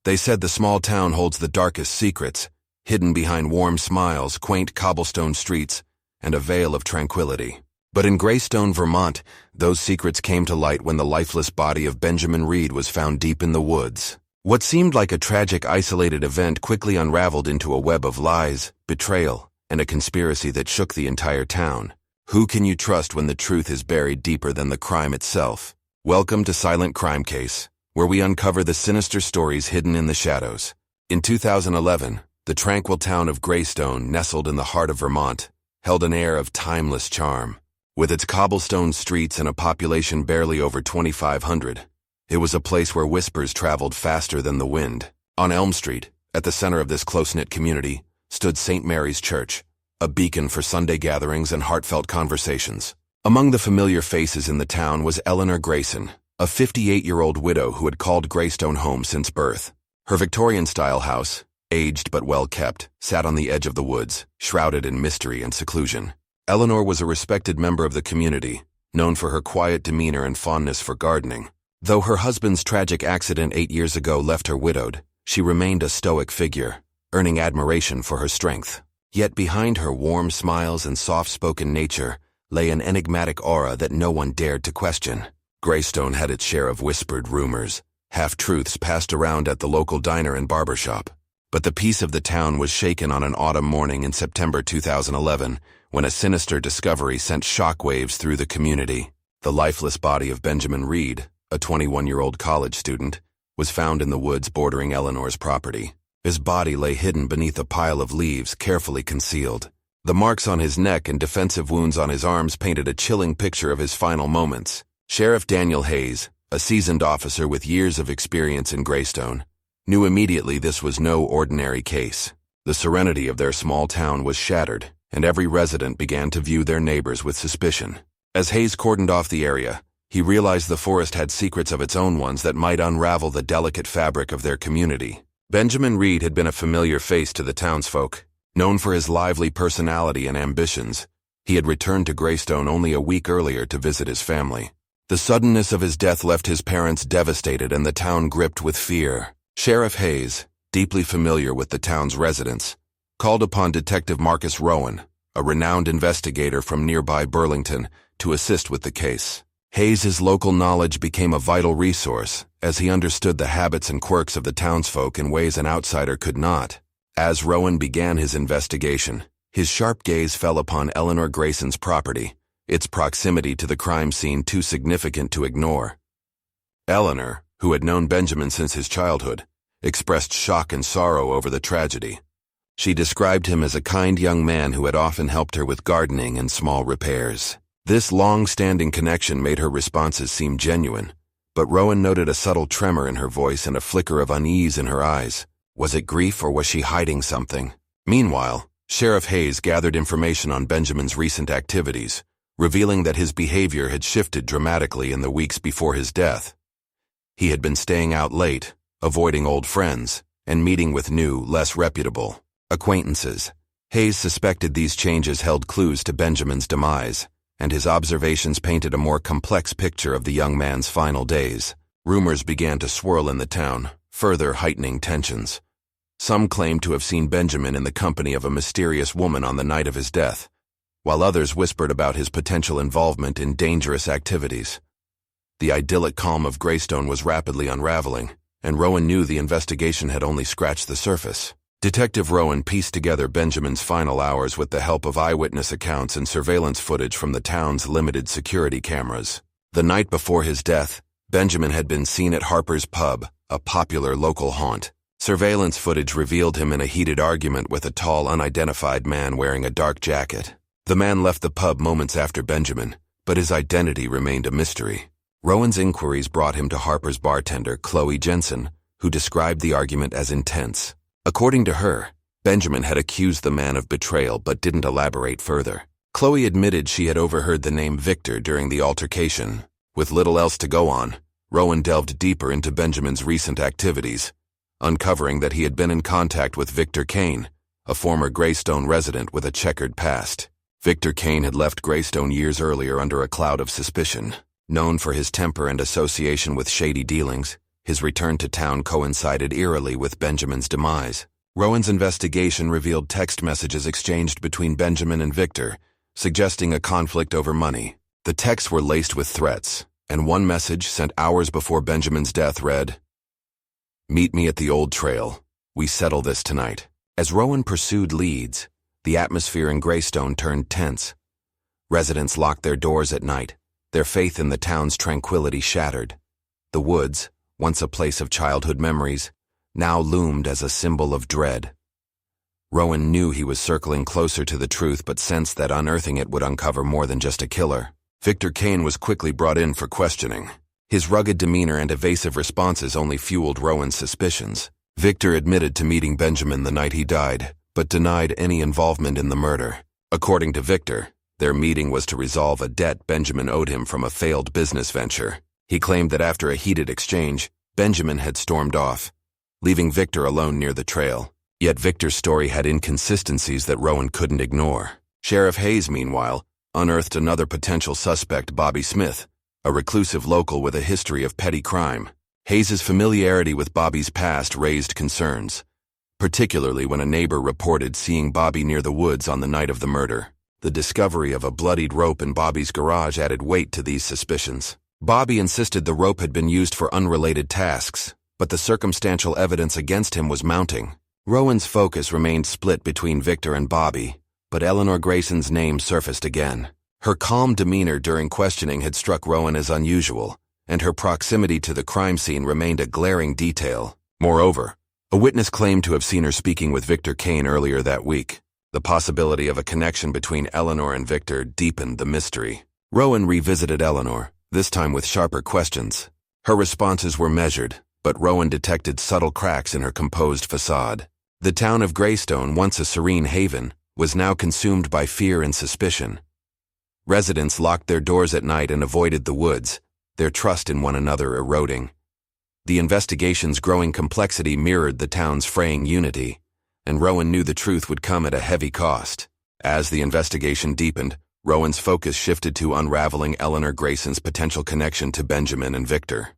They said the small town holds the darkest secrets, hidden behind warm smiles, quaint cobblestone streets, and a veil of tranquility. But in Greystone, Vermont, those secrets came to light when the lifeless body of Benjamin Reed was found deep in the woods. What seemed like a tragic, isolated event quickly unraveled into a web of lies, betrayal, and a conspiracy that shook the entire town. Who can you trust when the truth is buried deeper than the crime itself? Welcome to Silent Crime Case, where we uncover the sinister stories hidden in the shadows. In 2011, the tranquil town of Greystone, nestled in the heart of Vermont, held an air of timeless charm. With its cobblestone streets and a population barely over 2,500, it was a place where whispers traveled faster than the wind. On Elm Street, at the center of this close-knit community, stood St. Mary's Church, a beacon for Sunday gatherings and heartfelt conversations. Among the familiar faces in the town was Eleanor Grayson, a 58-year-old widow who had called Greystone home since birth. Her Victorian-style house, aged but well-kept, sat on the edge of the woods, shrouded in mystery and seclusion. Eleanor was a respected member of the community, known for her quiet demeanor and fondness for gardening. Though her husband's tragic accident 8 years ago left her widowed, she remained a stoic figure, earning admiration for her strength. Yet behind her warm smiles and soft-spoken nature lay an enigmatic aura that no one dared to question. Greystone had its share of whispered rumors, half-truths passed around at the local diner and barbershop. But the peace of the town was shaken on an autumn morning in September 2011, when a sinister discovery sent shockwaves through the community. The lifeless body of Benjamin Reed, a 21-year-old college student, was found in the woods bordering Eleanor's property. His body lay hidden beneath a pile of leaves, carefully concealed. The marks on his neck and defensive wounds on his arms painted a chilling picture of his final moments. Sheriff Daniel Hayes, a seasoned officer with years of experience in Greystone, knew immediately this was no ordinary case. The serenity of their small town was shattered, and every resident began to view their neighbors with suspicion. As Hayes cordoned off the area, he realized the forest had secrets of its own ones that might unravel the delicate fabric of their community. Benjamin Reed had been a familiar face to the townsfolk. Known for his lively personality and ambitions, he had returned to Greystone only a week earlier to visit his family. The suddenness of his death left his parents devastated and the town gripped with fear. Sheriff Hayes, deeply familiar with the town's residents, called upon Detective Marcus Rowan, a renowned investigator from nearby Burlington, to assist with the case. Hayes's local knowledge became a vital resource, as he understood the habits and quirks of the townsfolk in ways an outsider could not. As Rowan began his investigation, his sharp gaze fell upon Eleanor Grayson's property, its proximity to the crime scene too significant to ignore. Eleanor, who had known Benjamin since his childhood, expressed shock and sorrow over the tragedy. She described him as a kind young man who had often helped her with gardening and small repairs. This long-standing connection made her responses seem genuine, but Rowan noted a subtle tremor in her voice and a flicker of unease in her eyes. Was it grief or was she hiding something? Meanwhile, Sheriff Hayes gathered information on Benjamin's recent activities, revealing that his behavior had shifted dramatically in the weeks before his death. He had been staying out late, avoiding old friends, and meeting with new, less reputable acquaintances. Hayes suspected these changes held clues to Benjamin's demise, and his observations painted a more complex picture of the young man's final days. Rumors began to swirl in the town, further heightening tensions. Some claimed to have seen Benjamin in the company of a mysterious woman on the night of his death, while others whispered about his potential involvement in dangerous activities. The idyllic calm of Greystone was rapidly unraveling, and Rowan knew the investigation had only scratched the surface. Detective Rowan pieced together Benjamin's final hours with the help of eyewitness accounts and surveillance footage from the town's limited security cameras. The night before his death, Benjamin had been seen at Harper's Pub, a popular local haunt. Surveillance footage revealed him in a heated argument with a tall, unidentified man wearing a dark jacket. The man left the pub moments after Benjamin, but his identity remained a mystery. Rowan's inquiries brought him to Harper's bartender, Chloe Jensen, who described the argument as intense. According to her, Benjamin had accused the man of betrayal but didn't elaborate further. Chloe admitted she had overheard the name Victor during the altercation. With little else to go on, Rowan delved deeper into Benjamin's recent activities, uncovering that he had been in contact with Victor Kane, a former Greystone resident with a checkered past. Victor Kane had left Greystone years earlier under a cloud of suspicion. Known for his temper and association with shady dealings, His return to town coincided eerily with Benjamin's demise. Rowan's investigation revealed text messages exchanged between Benjamin and Victor, suggesting a conflict over money. The texts were laced with threats, and one message sent hours before Benjamin's death read, "Meet me at the old trail. We settle this tonight." As Rowan pursued leads, the atmosphere in Greystone turned tense. Residents locked their doors at night, their faith in the town's tranquility shattered. The woods, once a place of childhood memories, now loomed as a symbol of dread. Rowan knew he was circling closer to the truth, but sensed that unearthing it would uncover more than just a killer. Victor Kane was quickly brought in for questioning. His rugged demeanor and evasive responses only fueled Rowan's suspicions. Victor admitted to meeting Benjamin the night he died, but denied any involvement in the murder. According to Victor, their meeting was to resolve a debt Benjamin owed him from a failed business venture. He claimed that after a heated exchange, Benjamin had stormed off, leaving Victor alone near the trail. Yet Victor's story had inconsistencies that Rowan couldn't ignore. Sheriff Hayes, meanwhile, unearthed another potential suspect, Bobby Smith, a reclusive local with a history of petty crime. Hayes's familiarity with Bobby's past raised concerns, particularly when a neighbor reported seeing Bobby near the woods on the night of the murder. The discovery of a bloodied rope in Bobby's garage added weight to these suspicions. Bobby insisted the rope had been used for unrelated tasks, but the circumstantial evidence against him was mounting. Rowan's focus remained split between Victor and Bobby, but Eleanor Grayson's name surfaced again. Her calm demeanor during questioning had struck Rowan as unusual, and her proximity to the crime scene remained a glaring detail. Moreover, a witness claimed to have seen her speaking with Victor Kane earlier that week. The possibility of a connection between Eleanor and Victor deepened the mystery. Rowan revisited Eleanor, this time with sharper questions. Her responses were measured, but Rowan detected subtle cracks in her composed facade. The town of Greystone, once a serene haven, was now consumed by fear and suspicion. Residents locked their doors at night and avoided the woods, their trust in one another eroding. The investigation's growing complexity mirrored the town's fraying unity, and Rowan knew the truth would come at a heavy cost. As the investigation deepened, Rowan's focus shifted to unraveling Eleanor Grayson's potential connection to Benjamin and Victor.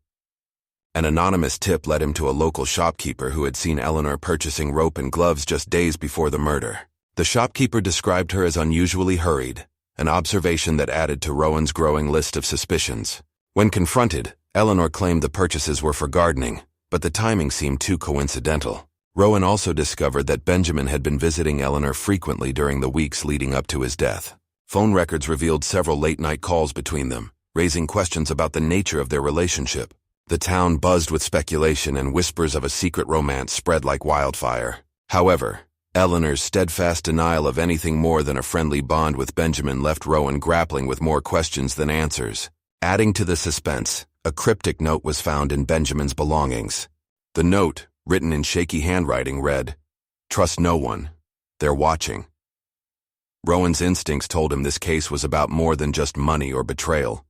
An anonymous tip led him to a local shopkeeper who had seen Eleanor purchasing rope and gloves just days before the murder. The shopkeeper described her as unusually hurried, an observation that added to Rowan's growing list of suspicions. When confronted, Eleanor claimed the purchases were for gardening, but the timing seemed too coincidental. Rowan also discovered that Benjamin had been visiting Eleanor frequently during the weeks leading up to his death. Phone records revealed several late-night calls between them, raising questions about the nature of their relationship. The town buzzed with speculation, and whispers of a secret romance spread like wildfire. However, Eleanor's steadfast denial of anything more than a friendly bond with Benjamin left Rowan grappling with more questions than answers. Adding to the suspense, a cryptic note was found in Benjamin's belongings. The note, written in shaky handwriting, read, "Trust no one. They're watching." Rowan's instincts told him this case was about more than just money or betrayal.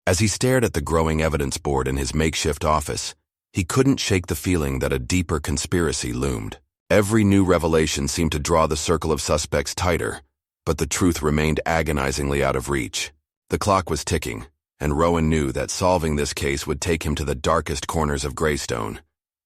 As he stared at the growing evidence board in his makeshift office, he couldn't shake the feeling that a deeper conspiracy loomed. Every new revelation seemed to draw the circle of suspects tighter, but the truth remained agonizingly out of reach. The clock was ticking, and Rowan knew that solving this case would take him to the darkest corners of Greystone,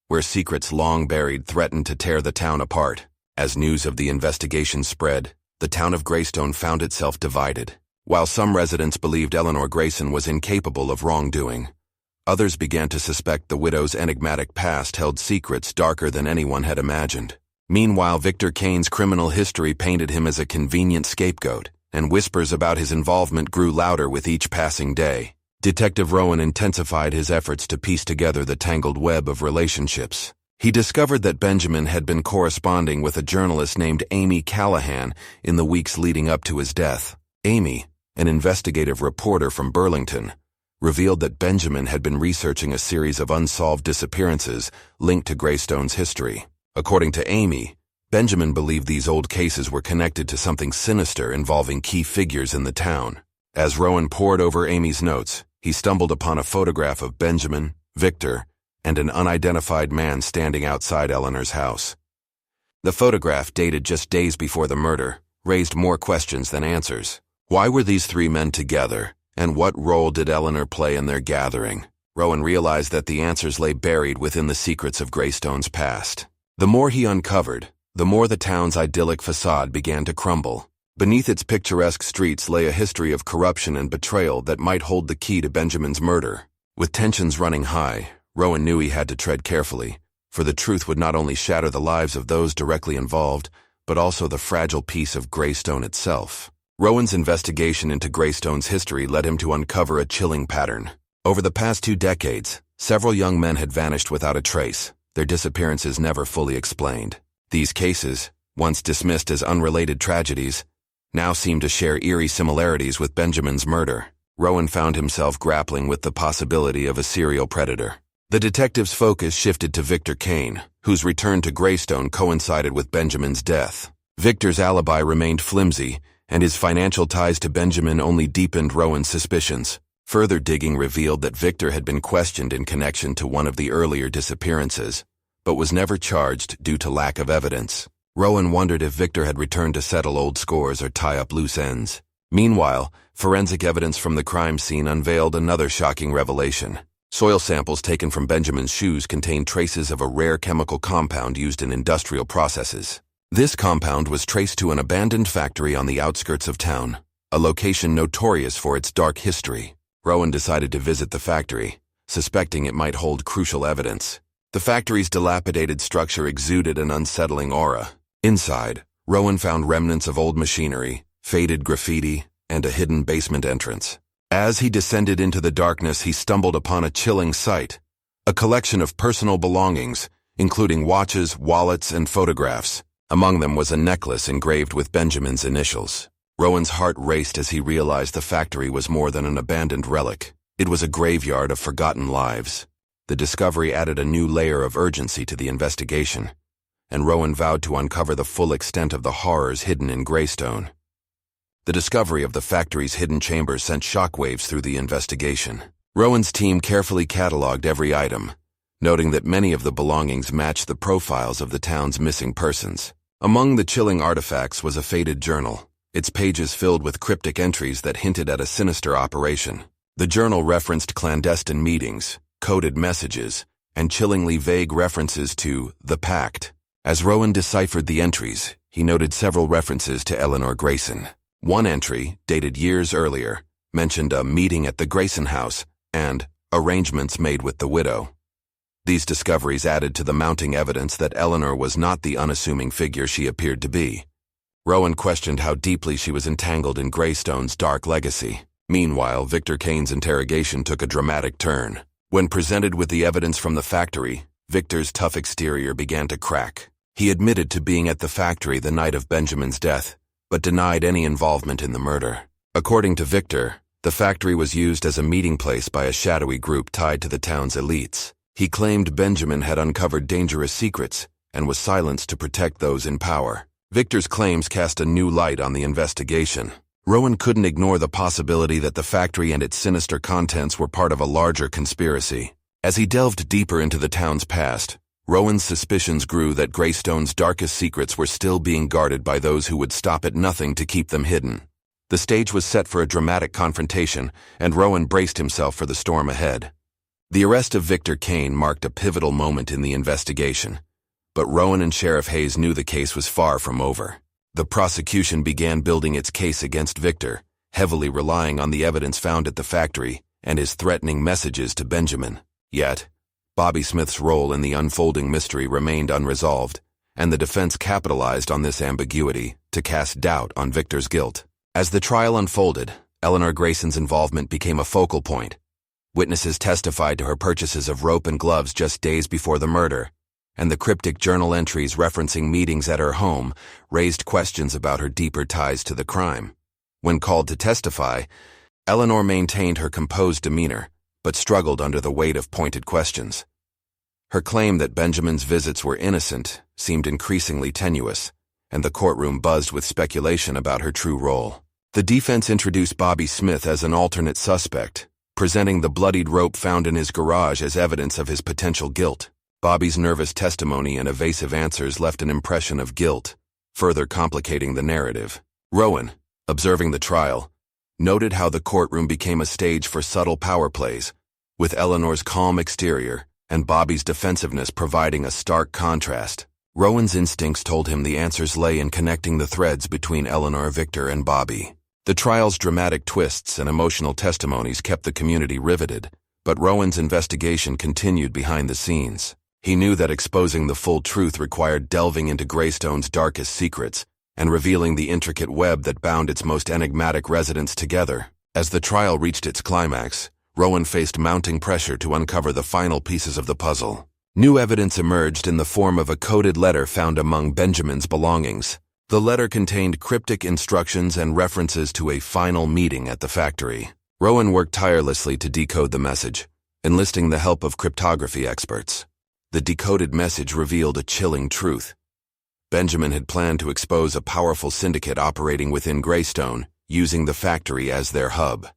where secrets long buried threatened to tear the town apart. As news of the investigation spread, the town of Greystone found itself divided. While some residents believed Eleanor Grayson was incapable of wrongdoing, others began to suspect the widow's enigmatic past held secrets darker than anyone had imagined. Meanwhile, Victor Kane's criminal history painted him as a convenient scapegoat, and whispers about his involvement grew louder with each passing day. Detective Rowan intensified his efforts to piece together the tangled web of relationships. He discovered that Benjamin had been corresponding with a journalist named Amy Callahan in the weeks leading up to his death. Amy, an investigative reporter from Burlington, revealed that Benjamin had been researching a series of unsolved disappearances linked to Greystone's history. According to Amy, Benjamin believed these old cases were connected to something sinister involving key figures in the town. As Rowan pored over Amy's notes, he stumbled upon a photograph of Benjamin, Victor, and an unidentified man standing outside Eleanor's house. The photograph, dated just days before the murder, raised more questions than answers. Why were these three men together, and what role did Eleanor play in their gathering? Rowan realized that the answers lay buried within the secrets of Greystone's past. The more he uncovered, the more the town's idyllic facade began to crumble. Beneath its picturesque streets lay a history of corruption and betrayal that might hold the key to Benjamin's murder. With tensions running high, Rowan knew he had to tread carefully, for the truth would not only shatter the lives of those directly involved, but also the fragile peace of Greystone itself. Rowan's investigation into Greystone's history led him to uncover a chilling pattern. Over the past 2 decades, several young men had vanished without a trace, their disappearances never fully explained. These cases, once dismissed as unrelated tragedies, now seemed to share eerie similarities with Benjamin's murder. Rowan found himself grappling with the possibility of a serial predator. The detective's focus shifted to Victor Kane, whose return to Greystone coincided with Benjamin's death. Victor's alibi remained flimsy, and his financial ties to Benjamin only deepened Rowan's suspicions. Further digging revealed that Victor had been questioned in connection to one of the earlier disappearances, but was never charged due to lack of evidence. Rowan wondered if Victor had returned to settle old scores or tie up loose ends. Meanwhile, forensic evidence from the crime scene unveiled another shocking revelation. Soil samples taken from Benjamin's shoes contained traces of a rare chemical compound used in industrial processes. This compound was traced to an abandoned factory on the outskirts of town, a location notorious for its dark history. Rowan decided to visit the factory, suspecting it might hold crucial evidence. The factory's dilapidated structure exuded an unsettling aura. Inside, Rowan found remnants of old machinery, faded graffiti, and a hidden basement entrance. As he descended into the darkness, he stumbled upon a chilling sight, a collection of personal belongings, including watches, wallets, and photographs. Among them was a necklace engraved with Benjamin's initials. Rowan's heart raced as he realized the factory was more than an abandoned relic. It was a graveyard of forgotten lives. The discovery added a new layer of urgency to the investigation, and Rowan vowed to uncover the full extent of the horrors hidden in Greystone. The discovery of the factory's hidden chambers sent shockwaves through the investigation. Rowan's team carefully cataloged every item, noting that many of the belongings matched the profiles of the town's missing persons. Among the chilling artifacts was a faded journal, its pages filled with cryptic entries that hinted at a sinister operation. The journal referenced clandestine meetings, coded messages, and chillingly vague references to the Pact. As Rowan deciphered the entries, he noted several references to Eleanor Grayson. One entry, dated years earlier, mentioned a meeting at the Grayson house and arrangements made with the widow. These discoveries added to the mounting evidence that Eleanor was not the unassuming figure she appeared to be. Rowan questioned how deeply she was entangled in Greystone's dark legacy. Meanwhile, Victor Kane's interrogation took a dramatic turn. When presented with the evidence from the factory, Victor's tough exterior began to crack. He admitted to being at the factory the night of Benjamin's death, but denied any involvement in the murder. According to Victor, the factory was used as a meeting place by a shadowy group tied to the town's elites. He claimed Benjamin had uncovered dangerous secrets and was silenced to protect those in power. Victor's claims cast a new light on the investigation. Rowan couldn't ignore the possibility that the factory and its sinister contents were part of a larger conspiracy. As he delved deeper into the town's past, Rowan's suspicions grew that Greystone's darkest secrets were still being guarded by those who would stop at nothing to keep them hidden. The stage was set for a dramatic confrontation, and Rowan braced himself for the storm ahead. The arrest of Victor Kane marked a pivotal moment in the investigation, but Rowan and Sheriff Hayes knew the case was far from over. The prosecution began building its case against Victor, heavily relying on the evidence found at the factory and his threatening messages to Benjamin. Yet, Bobby Smith's role in the unfolding mystery remained unresolved, and the defense capitalized on this ambiguity to cast doubt on Victor's guilt. As the trial unfolded, Eleanor Grayson's involvement became a focal point. Witnesses testified to her purchases of rope and gloves just days before the murder, and the cryptic journal entries referencing meetings at her home raised questions about her deeper ties to the crime. When called to testify, Eleanor maintained her composed demeanor, but struggled under the weight of pointed questions. Her claim that Benjamin's visits were innocent seemed increasingly tenuous, and the courtroom buzzed with speculation about her true role. The defense introduced Bobby Smith as an alternate suspect, presenting the bloodied rope found in his garage as evidence of his potential guilt. Bobby's nervous testimony and evasive answers left an impression of guilt, further complicating the narrative. Rowan, observing the trial, noted how the courtroom became a stage for subtle power plays, with Eleanor's calm exterior and Bobby's defensiveness providing a stark contrast. Rowan's instincts told him the answers lay in connecting the threads between Eleanor, Victor, and Bobby. The trial's dramatic twists and emotional testimonies kept the community riveted, but Rowan's investigation continued behind the scenes. He knew that exposing the full truth required delving into Greystone's darkest secrets and revealing the intricate web that bound its most enigmatic residents together. As the trial reached its climax, Rowan faced mounting pressure to uncover the final pieces of the puzzle. New evidence emerged in the form of a coded letter found among Benjamin's belongings. The letter contained cryptic instructions and references to a final meeting at the factory. Rowan worked tirelessly to decode the message, enlisting the help of cryptography experts. The decoded message revealed a chilling truth. Benjamin had planned to expose a powerful syndicate operating within Greystone, using the factory as their hub.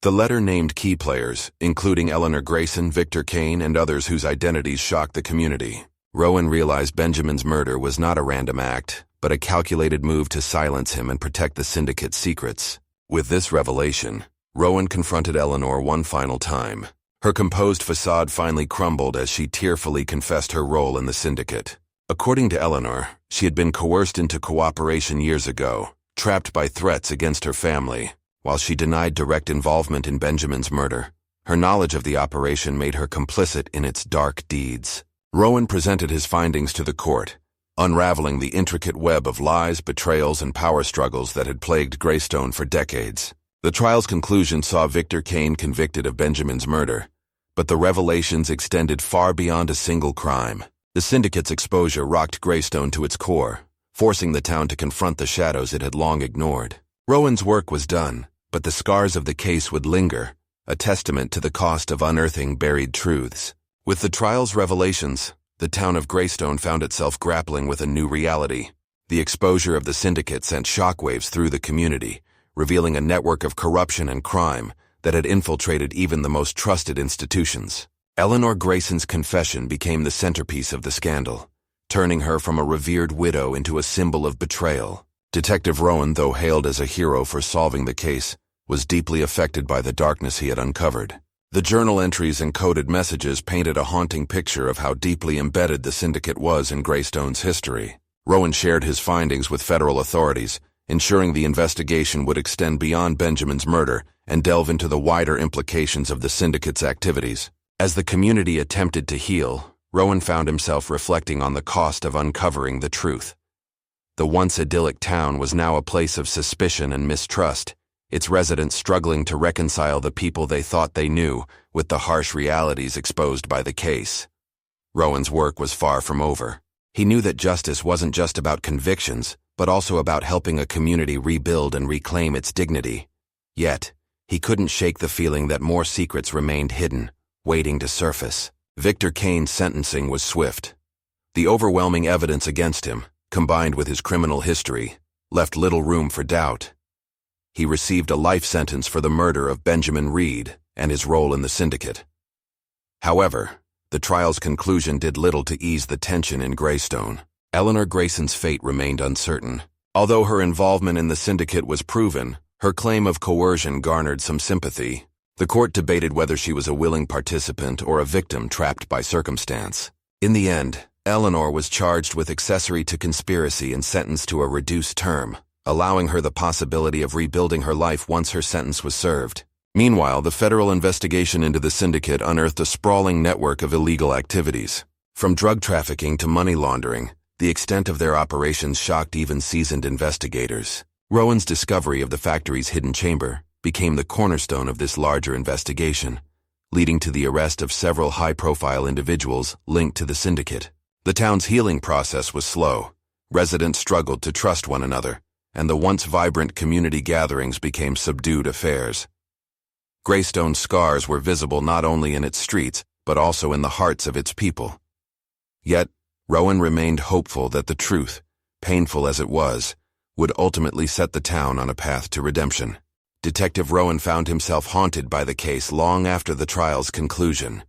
The letter named key players, including Eleanor Grayson, Victor Kane, and others whose identities shocked the community. Rowan realized Benjamin's murder was not a random act, but a calculated move to silence him and protect the syndicate's secrets. With this revelation, Rowan confronted Eleanor one final time. Her composed facade finally crumbled as she tearfully confessed her role in the syndicate. According to Eleanor, she had been coerced into cooperation years ago, trapped by threats against her family. While she denied direct involvement in Benjamin's murder, her knowledge of the operation made her complicit in its dark deeds. Rowan presented his findings to the court, unraveling the intricate web of lies, betrayals, and power struggles that had plagued Greystone for decades. The trial's conclusion saw Victor Kane convicted of Benjamin's murder, but the revelations extended far beyond a single crime. The syndicate's exposure rocked Greystone to its core, forcing the town to confront the shadows it had long ignored. Rowan's work was done, but the scars of the case would linger, a testament to the cost of unearthing buried truths. With the trial's revelations, the town of Greystone found itself grappling with a new reality. The exposure of the syndicate sent shockwaves through the community, revealing a network of corruption and crime that had infiltrated even the most trusted institutions. Eleanor Grayson's confession became the centerpiece of the scandal, turning her from a revered widow into a symbol of betrayal. Detective Rowan, though hailed as a hero for solving the case, was deeply affected by the darkness he had uncovered. The journal entries and coded messages painted a haunting picture of how deeply embedded the syndicate was in Greystone's history. Rowan shared his findings with federal authorities, ensuring the investigation would extend beyond Benjamin's murder and delve into the wider implications of the syndicate's activities. As the community attempted to heal, Rowan found himself reflecting on the cost of uncovering the truth. The once idyllic town was now a place of suspicion and mistrust, its residents struggling to reconcile the people they thought they knew with the harsh realities exposed by the case. Rowan's work was far from over. He knew that justice wasn't just about convictions, but also about helping a community rebuild and reclaim its dignity. Yet, he couldn't shake the feeling that more secrets remained hidden, waiting to surface. Victor Kane's sentencing was swift. The overwhelming evidence against him, combined with his criminal history, left little room for doubt. He received a life sentence for the murder of Benjamin Reed and his role in the syndicate. However, the trial's conclusion did little to ease the tension in Greystone. Eleanor Grayson's fate remained uncertain. Although her involvement in the syndicate was proven, her claim of coercion garnered some sympathy. The court debated whether she was a willing participant or a victim trapped by circumstance. In the end, Eleanor was charged with accessory to conspiracy and sentenced to a reduced term, allowing her the possibility of rebuilding her life once her sentence was served. Meanwhile, the federal investigation into the syndicate unearthed a sprawling network of illegal activities. From drug trafficking to money laundering, the extent of their operations shocked even seasoned investigators. Rowan's discovery of the factory's hidden chamber became the cornerstone of this larger investigation, leading to the arrest of several high-profile individuals linked to the syndicate. The town's healing process was slow. Residents struggled to trust one another, and the once vibrant community gatherings became subdued affairs. Greystone's scars were visible not only in its streets, but also in the hearts of its people. Yet, Rowan remained hopeful that the truth, painful as it was, would ultimately set the town on a path to redemption. Detective Rowan found himself haunted by the case long after the trial's conclusion.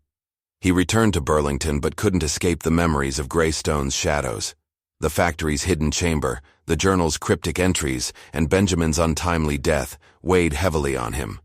He returned to Burlington but couldn't escape the memories of Greystone's shadows. The factory's hidden chamber, the journal's cryptic entries, and Benjamin's untimely death weighed heavily on him.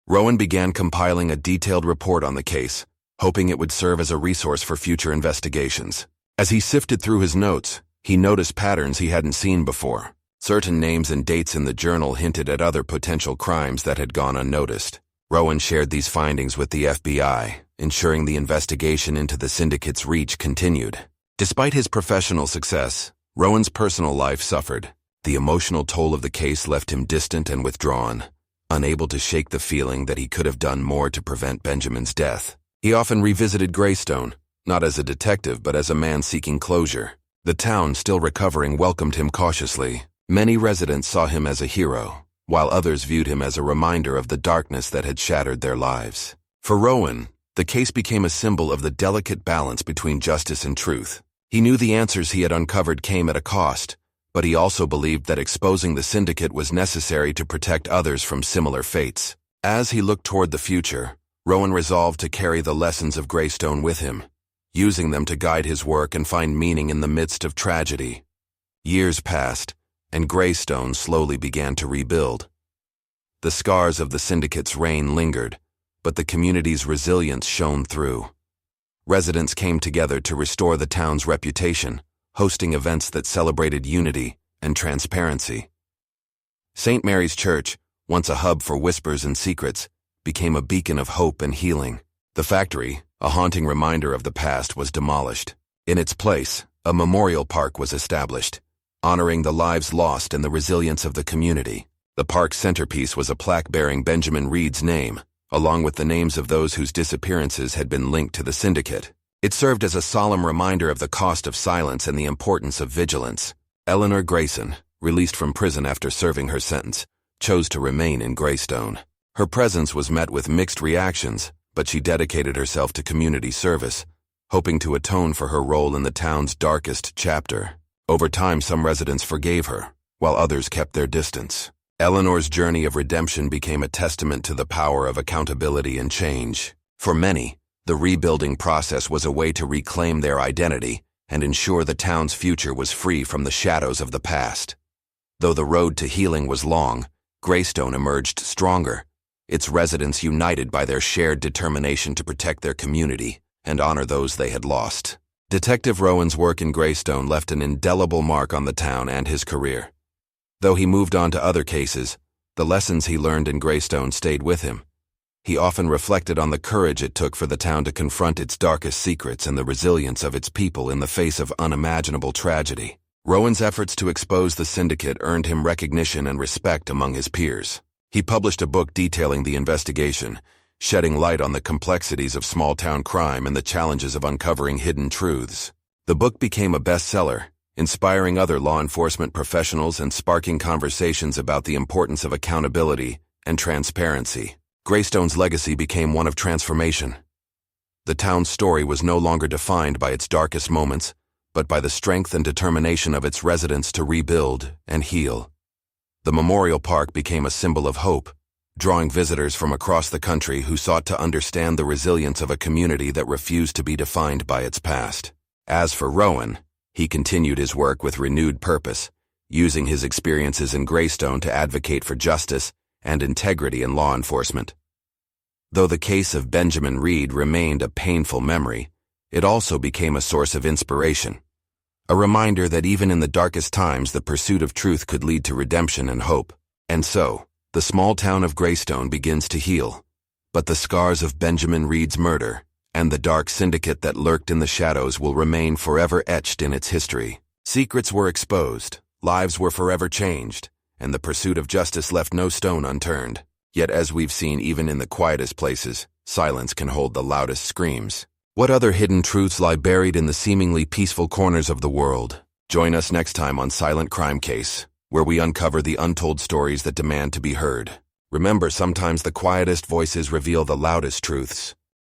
Rowan began compiling a detailed report on the case, hoping it would serve as a resource for future investigations. As he sifted through his notes, he noticed patterns he hadn't seen before. Certain names and dates in the journal hinted at other potential crimes that had gone unnoticed. Rowan shared these findings with the FBI, ensuring the investigation into the syndicate's reach continued. Despite his professional success, Rowan's personal life suffered. The emotional toll of the case left him distant and withdrawn, unable to shake the feeling that he could have done more to prevent Benjamin's death. He often revisited Greystone, not as a detective but as a man seeking closure. The town, still recovering, welcomed him cautiously. Many residents saw him as a hero, while others viewed him as a reminder of the darkness that had shattered their lives. For Rowan, the case became a symbol of the delicate balance between justice and truth. He knew the answers he had uncovered came at a cost, but he also believed that exposing the syndicate was necessary to protect others from similar fates. As he looked toward the future, Rowan resolved to carry the lessons of Greystone with him, using them to guide his work and find meaning in the midst of tragedy. Years passed, and Greystone slowly began to rebuild. The scars of the syndicate's reign lingered, but the community's resilience shone through. Residents came together to restore the town's reputation, hosting events that celebrated unity and transparency. St. Mary's Church, once a hub for whispers and secrets, became a beacon of hope and healing. The factory, a haunting reminder of the past, was demolished. In its place, a memorial park was established, honoring the lives lost and the resilience of the community. The park's centerpiece was a plaque bearing Benjamin Reed's name, along with the names of those whose disappearances had been linked to the syndicate. It served as a solemn reminder of the cost of silence and the importance of vigilance. Eleanor Grayson, released from prison after serving her sentence, chose to remain in Greystone. Her presence was met with mixed reactions, but she dedicated herself to community service, hoping to atone for her role in the town's darkest chapter. Over time, some residents forgave her, while others kept their distance. Eleanor's journey of redemption became a testament to the power of accountability and change. For many, the rebuilding process was a way to reclaim their identity and ensure the town's future was free from the shadows of the past. Though the road to healing was long, Greystone emerged stronger, its residents united by their shared determination to protect their community and honor those they had lost. Detective Rowan's work in Greystone left an indelible mark on the town and his career. Though he moved on to other cases, the lessons he learned in Greystone stayed with him. He often reflected on the courage it took for the town to confront its darkest secrets and the resilience of its people in the face of unimaginable tragedy. Rowan's efforts to expose the syndicate earned him recognition and respect among his peers. He published a book detailing the investigation, shedding light on the complexities of small-town crime and the challenges of uncovering hidden truths. The book became a bestseller, inspiring other law enforcement professionals and sparking conversations about the importance of accountability and transparency. Greystone's legacy became one of transformation. The town's story was no longer defined by its darkest moments, but by the strength and determination of its residents to rebuild and heal. The memorial park became a symbol of hope, drawing visitors from across the country who sought to understand the resilience of a community that refused to be defined by its past. As for Rowan, he continued his work with renewed purpose, using his experiences in Greystone to advocate for justice and integrity in law enforcement. Though the case of Benjamin Reed remained a painful memory, it also became a source of inspiration, a reminder that even in the darkest times the pursuit of truth could lead to redemption and hope. And so, the small town of Greystone begins to heal, but the scars of Benjamin Reed's murder and the dark syndicate that lurked in the shadows will remain forever etched in its history. Secrets were exposed, lives were forever changed, and the pursuit of justice left no stone unturned. Yet as we've seen, even in the quietest places, silence can hold the loudest screams. What other hidden truths lie buried in the seemingly peaceful corners of the world? Join us next time on Silent Crime Case, where we uncover the untold stories that demand to be heard. Remember, sometimes the quietest voices reveal the loudest truths.